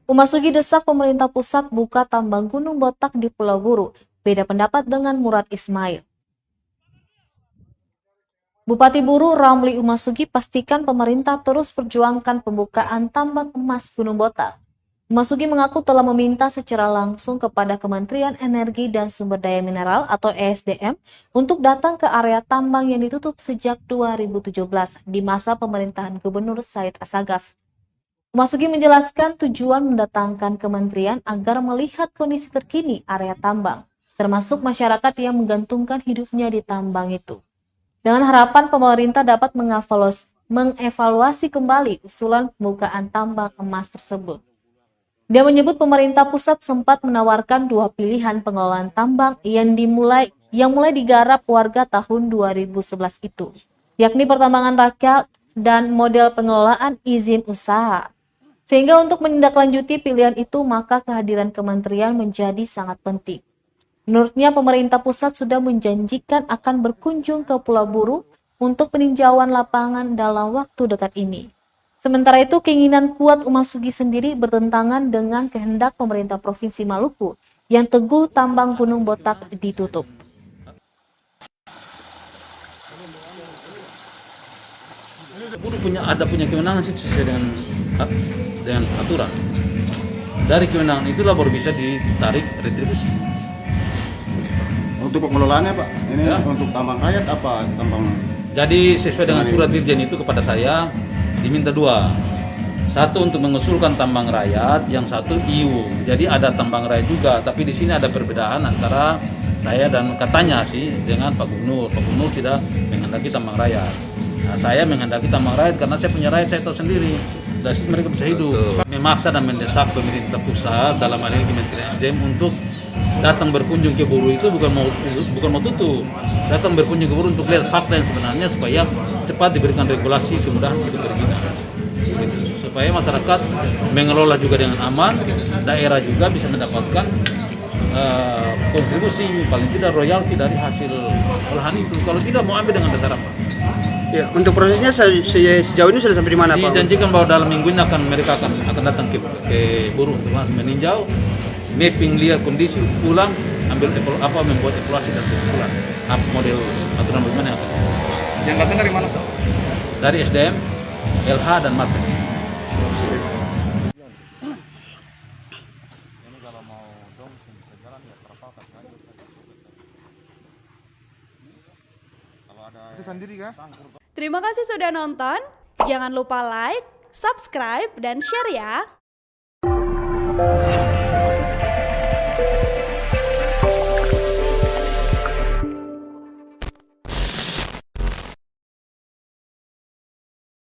Umasugi desak pemerintah pusat buka tambang Gunung Botak di Pulau Buru. Beda pendapat dengan Murad Ismail. Bupati Buru Ramli Umasugi pastikan pemerintah terus perjuangkan pembukaan tambang emas Gunung Botak. Umasugi mengaku telah meminta secara langsung kepada Kementerian Energi dan Sumber Daya Mineral atau ESDM untuk datang ke area tambang yang ditutup sejak 2017 di masa pemerintahan Gubernur Said Assagaf. Umasugi menjelaskan tujuan mendatangkan kementerian agar melihat kondisi terkini area tambang, termasuk masyarakat yang menggantungkan hidupnya di tambang itu. Dengan harapan pemerintah dapat mengevaluasi kembali usulan pembukaan tambang emas tersebut. Dia menyebut pemerintah pusat sempat menawarkan dua pilihan pengelolaan tambang yang mulai digarap warga tahun 2011 itu, yakni pertambangan rakyat dan model pengelolaan izin usaha. Sehingga untuk menindaklanjuti pilihan itu, maka kehadiran kementerian menjadi sangat penting. Menurutnya, pemerintah pusat sudah menjanjikan akan berkunjung ke Pulau Buru untuk peninjauan lapangan dalam waktu dekat ini. Sementara itu, keinginan kuat Umasugi sendiri bertentangan dengan kehendak pemerintah Provinsi Maluku yang teguh tambang Gunung Botak ditutup. Buru punya kewenangan sih sesuai dengan aturan. Dari kewenangan itulah baru bisa ditarik retribusi. Untuk pengelolaannya Pak, ini Ya. untuk tambang rakyat apa tambang? Jadi sesuai dengan surat dirjen itu kepada saya diminta dua. Satu untuk mengusulkan tambang rakyat, yang satu IU. Jadi ada tambang rakyat juga, tapi di sini ada perbedaan antara saya dan katanya sih dengan Pak Gubernur. Pak Gubernur tidak menghendaki tambang rakyat. Nah, saya menghendaki tambang rakyat karena saya punya rakyat, saya tahu sendiri. Dari situ mereka bisa hidup. Memaksa dan mendesak pemerintah pusat dalam hal ini Kementerian SDM untuk datang berkunjung ke Buru itu bukan mau tutup. Datang berkunjung ke Buru untuk lihat fakta yang sebenarnya supaya cepat diberikan regulasi kemudahan untuk perizinan. Supaya masyarakat mengelola juga dengan aman, daerah juga bisa mendapatkan kontribusi paling tidak royalti dari hasil olahan itu. Kalau tidak mau ambil dengan dasar apa? Ya, untuk prosesnya sejauh ini sudah sampai di mana Pak? Dijanjikan bahwa dalam minggu ini mereka akan datang ke Buru untuk langsung meninjau, mapping lihat kondisi, pulang membuat evaluasi dan kesimpulan apa model aturan bagaimana yang akan. Yang datang dari mana Pak? Dari SDM, LH dan Matres. Terima kasih sudah nonton. Jangan lupa like, subscribe, dan share ya.